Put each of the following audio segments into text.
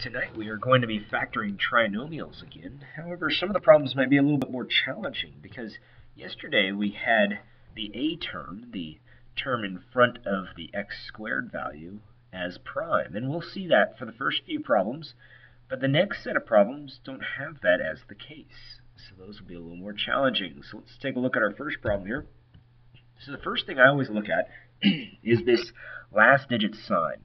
Tonight we are going to be factoring trinomials again. However, some of the problems might be a little bit more challenging because yesterday we had the a term, the term in front of the x squared value, as prime. And we'll see that for the first few problems, but the next set of problems don't have that as the case. So those will be a little more challenging. So let's take a look at our first problem here. So the first thing I always look at is this last digit sign.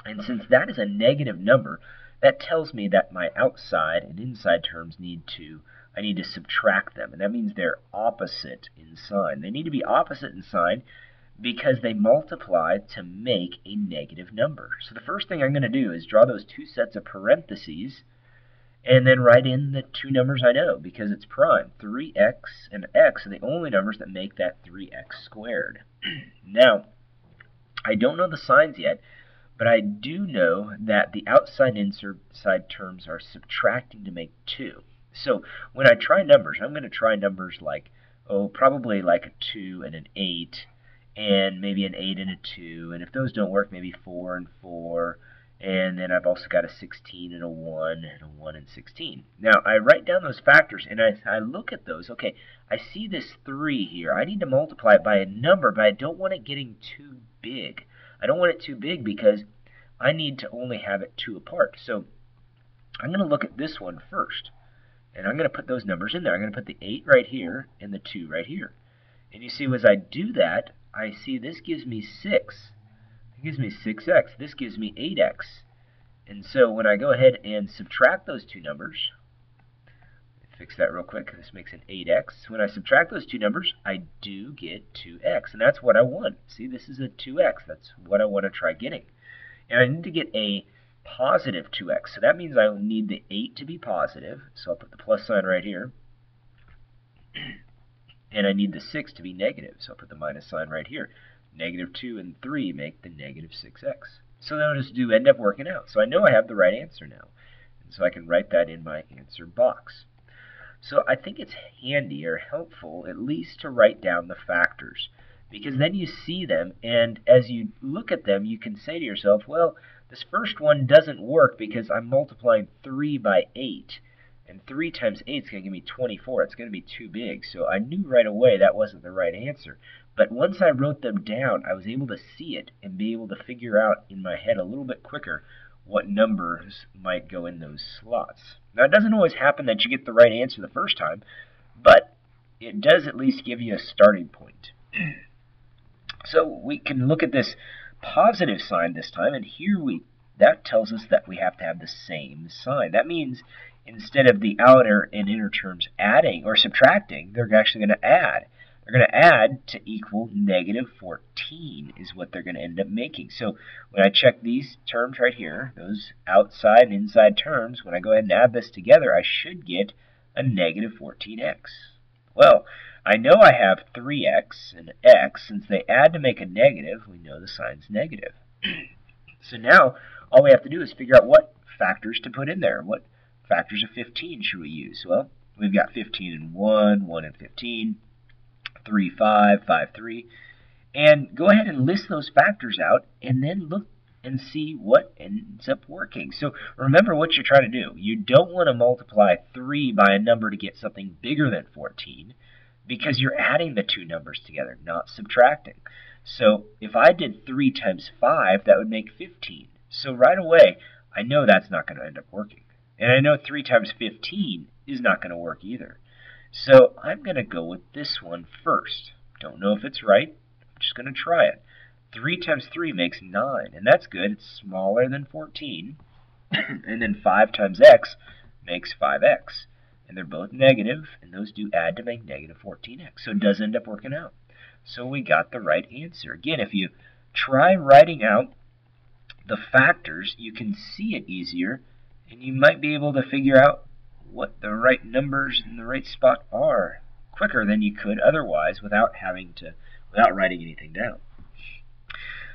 And since that is a negative number, that tells me that my outside and inside terms I need to subtract them. And that means they're opposite in sign. They need to be opposite in sign because they multiply to make a negative number. So the first thing I'm going to do is draw those two sets of parentheses and then write in the two numbers I know because it's prime. 3x and x are the only numbers that make that 3x squared. Now, I don't know the signs yet, but I do know that the outside and inside terms are subtracting to make 2. So when I try numbers, I'm going to try numbers like, probably like a 2 and an 8, and maybe an 8 and a 2. And if those don't work, maybe 4 and 4. And then I've also got a 16 and a 1 and a 1 and 16. Now, I write down those factors, and I look at those. Okay, I see this 3 here. I need to multiply it by a number, but I don't want it getting too big. I don't want it too big because I need to only have it 2 apart. So I'm going to look at this one first. And I'm going to put those numbers in there. I'm going to put the 8 right here and the 2 right here. And you see, as I do that, I see this gives me 6. It gives me 6x. This gives me 8x. And so when I go ahead and subtract those two numbers, fix that real quick. This makes an 8x. When I subtract those two numbers, I do get 2x, and that's what I want. See, this is a 2x. That's what I want to try getting. And I need to get a positive 2x, so that means I need the 8 to be positive, so I'll put the plus sign right here. And I need the 6 to be negative, so I'll put the minus sign right here. Negative 2 and 3 make the negative 6x. So those do end up working out. So I know I have the right answer now, and so I can write that in my answer box. So I think it's handy or helpful at least to write down the factors, because then you see them, and as you look at them, you can say to yourself, well, this first one doesn't work because I'm multiplying 3 by 8, and 3 times 8 is going to give me 24. It's going to be too big, so I knew right away that wasn't the right answer. But once I wrote them down, I was able to see it and be able to figure out in my head a little bit quicker what numbers might go in those slots. Now, it doesn't always happen that you get the right answer the first time, but it does at least give you a starting point. So we can look at this positive sign this time, and here that tells us that we have to have the same sign. That means instead of the outer and inner terms adding or subtracting, they're actually going to add. They're going to add to equal negative 14 is what they're going to end up making. So when I check these terms right here, those outside and inside terms, when I go ahead and add this together, I should get a negative 14x. Well, I know I have 3x and x. Since they add to make a negative, we know the sign's negative. So now all we have to do is figure out what factors to put in there. What factors of 15 should we use? Well, we've got 15 and 1, 1 and 15. 3, 5, 5, 3, and go ahead and list those factors out and then look and see what ends up working. So remember what you're trying to do. You don't want to multiply 3 by a number to get something bigger than 14 because you're adding the two numbers together, not subtracting. So if I did 3 times 5, that would make 15. So right away, I know that's not going to end up working. And I know 3 times 15 is not going to work either. So I'm going to go with this one first. Don't know if it's right. I'm just going to try it. 3 times 3 makes 9, and that's good. It's smaller than 14. And then 5 times x makes 5x. And they're both negative, and those do add to make negative 14x. So it does end up working out. So we got the right answer. Again, if you try writing out the factors, you can see it easier, and you might be able to figure out what the right numbers in the right spot are quicker than you could otherwise without writing anything down.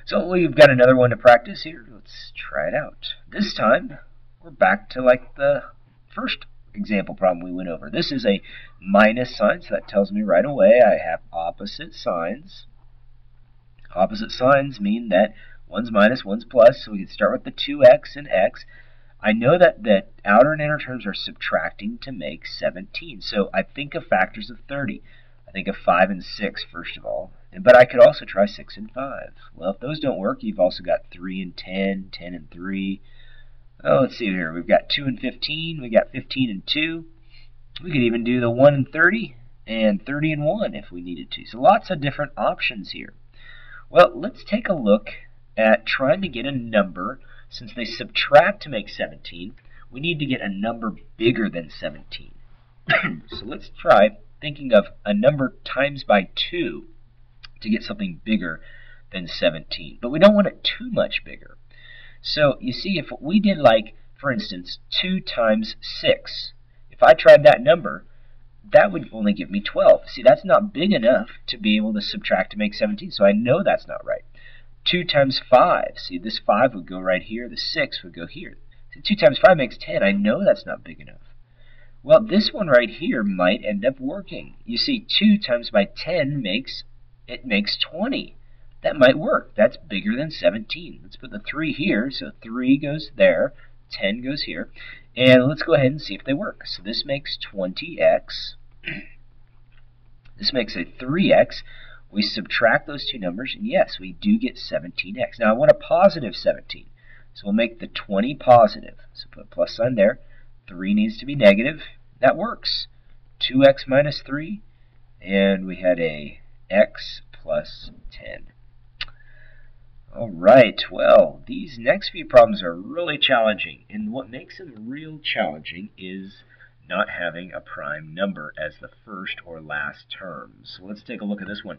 So we've got another one to practice here. Let's try it out. This time we're back to like the first example problem we went over. This is a minus sign, so that tells me right away I have opposite signs. Opposite signs mean that one's minus, one's plus, so we can start with the 2x and x. I know that the outer and inner terms are subtracting to make 17. So I think of factors of 30. I think of 5 and 6, first of all. But I could also try 6 and 5. Well, if those don't work, you've also got 3 and 10, 10 and 3. Oh, let's see here. We've got 2 and 15. We've got 15 and 2. We could even do the 1 and 30 and 30 and 1 if we needed to. So lots of different options here. Well, let's take a look at trying to get a number. Since they subtract to make 17, we need to get a number bigger than 17. So let's try thinking of a number times by 2 to get something bigger than 17. But we don't want it too much bigger. So you see, if we did, like, for instance, 2 times 6, if I tried that number, that would only give me 12. See, that's not big enough to be able to subtract to make 17, so I know that's not right. 2 times 5, see, this 5 would go right here, the 6 would go here. So 2 times 5 makes 10. I know that's not big enough. Well, this one right here might end up working. You see, 2 times by 10 makes 20. That might work. That's bigger than 17. Let's put the 3 here, so 3 goes there, 10 goes here. And let's go ahead and see if they work. So this makes 20x. This makes a 3x. We subtract those two numbers, and yes, we do get 17x. Now I want a positive 17, so we'll make the 20 positive. So put a plus sign there. 3 needs to be negative. That works. 2x minus 3, and we had a x plus 10. All right, well, these next few problems are really challenging, and what makes them real challenging is not having a prime number as the first or last term. So let's take a look at this one.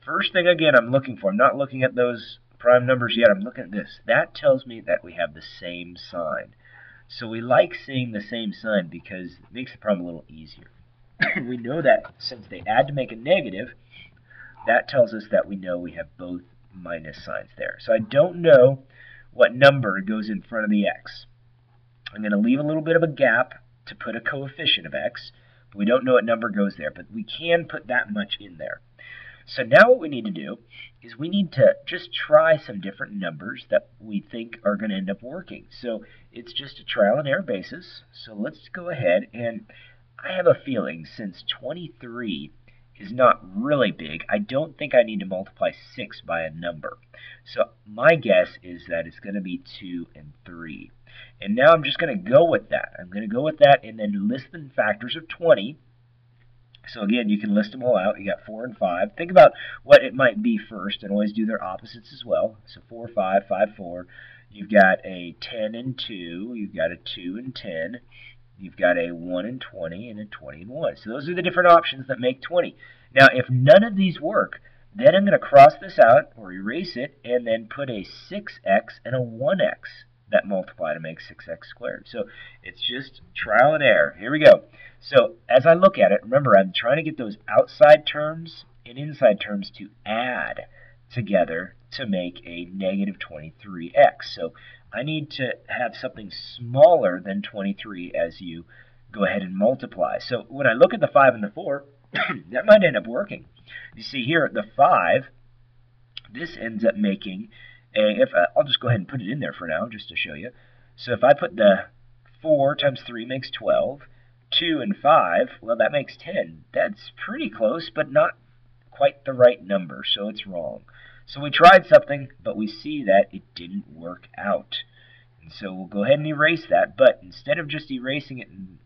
First thing, again, I'm looking for, I'm not looking at those prime numbers yet, I'm looking at this. That tells me that we have the same sign. So we like seeing the same sign because it makes the problem a little easier. We know that since they add to make a negative, that tells us that we know we have both minus signs there. So I don't know what number goes in front of the x. I'm going to leave a little bit of a gap to put a coefficient of x, but we don't know what number goes there, but we can put that much in there. So now what we need to do is we need to just try some different numbers that we think are going to end up working. So it's just a trial and error basis. So let's go ahead, and I have a feeling since 23 is not really big, I don't think I need to multiply 6 by a number. So my guess is that it's going to be 2 and 3. And now I'm just going to go with that. I'm going to go with that and then list the factors of 20. So again, you can list them all out. You got 4 and 5. Think about what it might be first and always do their opposites as well. So 4, 5, 5, 4. You've got a 10 and 2. You've got a 2 and 10. You've got a 1 and 20 and a 20 and 1. So those are the different options that make 20. Now, if none of these work, then I'm going to cross this out or erase it and then put a 6x and a 1x that multiply to make 6x squared. So it's just trial and error. Here we go. So as I look at it, remember, I'm trying to get those outside terms and inside terms to add together to make a negative 23x. So I need to have something smaller than 23 as you go ahead and multiply. So when I look at the 5 and the 4, that might end up working. You see here, the 5, this ends up making a, I'll just go ahead and put it in there for now just to show you. So if I put the 4 times 3 makes 12, 2 and 5, well, that makes 10. That's pretty close, but not quite the right number, so it's wrong. So we tried something, but we see that it didn't work out. And so we'll go ahead and erase that, but instead of just erasing it and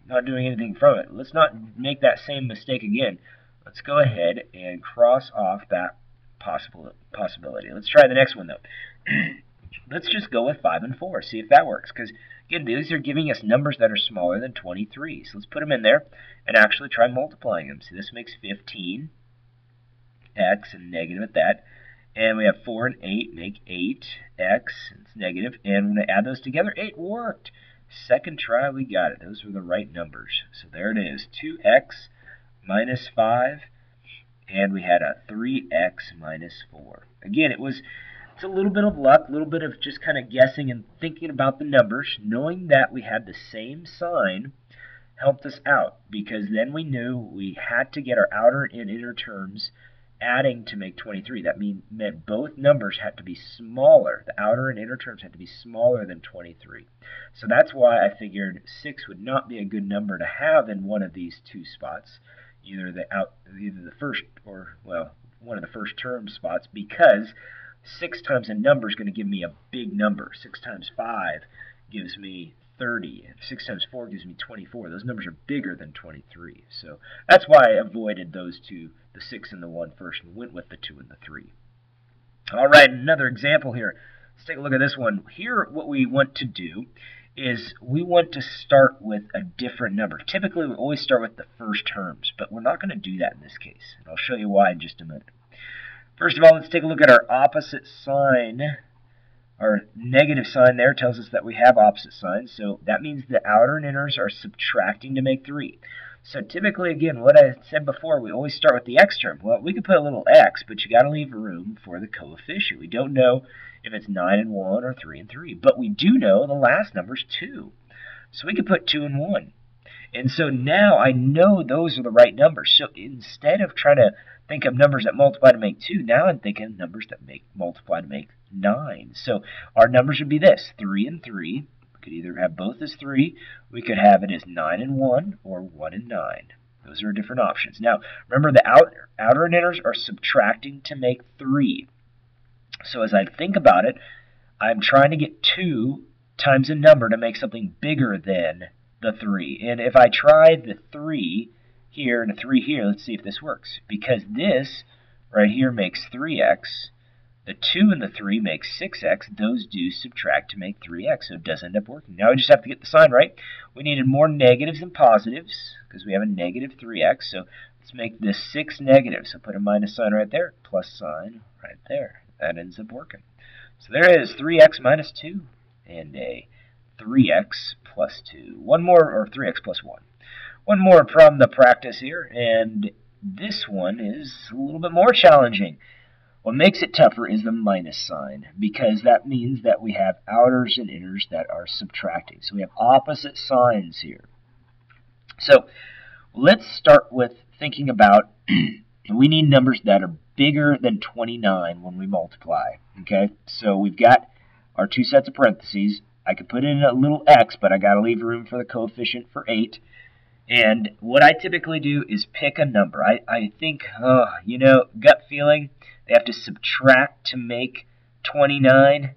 not doing anything from it, let's not make that same mistake again. Let's go ahead and cross off that possibility. Let's try the next one, though. Let's just go with 5 and 4, see if that works, because, again, these are giving us numbers that are smaller than 23. So let's put them in there and actually try multiplying them. So this makes 15x and negative at that. And we have 4 and 8 make 8x, it's negative, and when I add those together, 8 worked. Second try, we got it. Those were the right numbers. So there it is, 2x minus 5, and we had a 3x minus 4. Again, it's a little bit of luck, a little bit of just kind of guessing and thinking about the numbers. Knowing that we had the same sign helped us out, because then we knew we had to get our outer and inner terms adding to make 23. That meant both numbers had to be smaller. The outer and inner terms had to be smaller than 23. So that's why I figured 6 would not be a good number to have in one of these two spots, either the first or, well, one of the first term spots, because 6 times a number is going to give me a big number. 6 times 5 gives me 30, and 6 times 4 gives me 24. Those numbers are bigger than 23. So that's why I avoided those two, the 6 and the 1 first, and went with the 2 and the 3. All right, another example here. Let's take a look at this one. Here, what we want to do is we want to start with a different number. Typically, we always start with the first terms, but we're not going to do that in this case. And I'll show you why in just a minute. First of all, let's take a look at our opposite sign. Our negative sign there tells us that we have opposite signs, so that means the outer and inners are subtracting to make 3. So typically, again, what I said before, we always start with the x term. Well, we could put a little x, but you got to leave room for the coefficient. We don't know if it's 9 and 1 or 3 and 3, but we do know the last number is 2. So we could put 2 and 1. And so now I know those are the right numbers. So instead of trying to think of numbers that multiply to make 2, now I'm thinking numbers that multiply to make 9. So our numbers would be this, 3 and 3. We could either have both as 3, we could have it as 9 and 1, or 1 and 9. Those are different options. Now, remember the outer and inners are subtracting to make 3. So as I think about it, I'm trying to get 2 times a number to make something bigger than the 3. And if I try the 3 here and a 3 here, let's see if this works. Because this right here makes 3x. The 2 and the 3 makes 6x. Those do subtract to make 3x, so it does end up working. Now we just have to get the sign right. We needed more negatives than positives because we have a negative 3x. So let's make this 6 negative. So put a minus sign right there, plus sign right there. That ends up working. So there it is, 3x minus 2 and a 3x plus 2. One more, or 3x plus 1. One more from the practice here, and this one is a little bit more challenging. What makes it tougher is the minus sign, because that means that we have outers and inners that are subtracting. So we have opposite signs here. So let's start with thinking about we need numbers that are bigger than 29 when we multiply. Okay, so we've got our two sets of parentheses. I could put in a little x, but I got to leave room for the coefficient for 8. And what I typically do is pick a number. I think, you know, gut feeling, they have to subtract to make 29.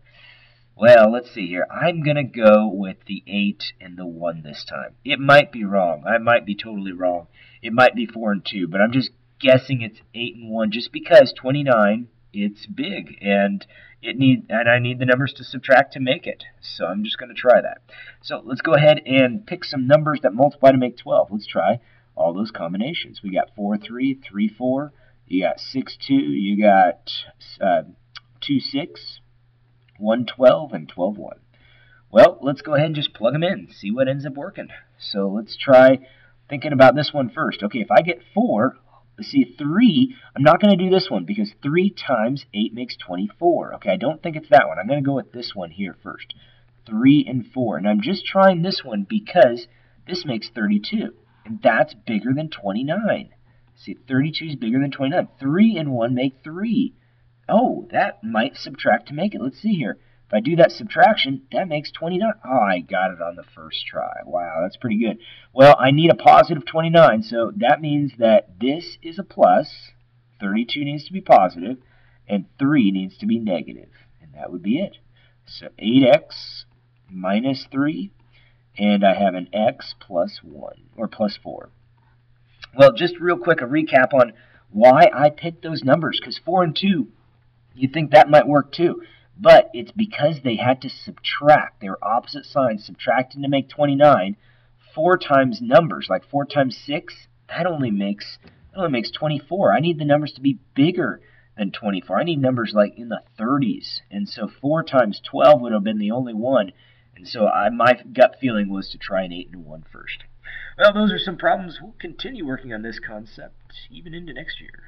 Well, let's see here. I'm going to go with the 8 and the 1 this time. It might be wrong. I might be totally wrong. It might be 4 and 2, but I'm just guessing it's 8 and 1 just because 29, it's big, and I need the numbers to subtract to make it. So I'm just going to try that. So let's go ahead and pick some numbers that multiply to make 12. Let's try all those combinations. We got 4, 3, 3, 4. You got 6, 2. You got 2, 6, 1, 12, and 12, 1. Well, let's go ahead and just plug them in, see what ends up working. So let's try thinking about this one first. Okay, if I get 4, let's see, 3, I'm not going to do this one because 3 times 8 makes 24. Okay, I don't think it's that one. I'm going to go with this one here first. 3 and 4. And I'm just trying this one because this makes 32. And that's bigger than 29. See, 32 is bigger than 29. 3 and 1 make 3. Oh, that might subtract to make it. Let's see here. If I do that subtraction, that makes 29. Oh, I got it on the first try. Wow, that's pretty good. Well, I need a positive 29, so that means that this is a plus, 32 needs to be positive, and 3 needs to be negative. And that would be it. So 8x minus 3, and I have an x plus 1, or plus 4. Well, just real quick, a recap on why I picked those numbers, because 4 and 2, you'd think that might work too. But it's because they had to subtract. They were opposite signs, subtracting to make 29. 4 times numbers, like 4 times 6, that only makes 24. I need the numbers to be bigger than 24. I need numbers like in the 30s. And so 4 times 12 would have been the only one. And so my gut feeling was to try an 8 and a 1 first. Well, those are some problems. We'll continue working on this concept even into next year.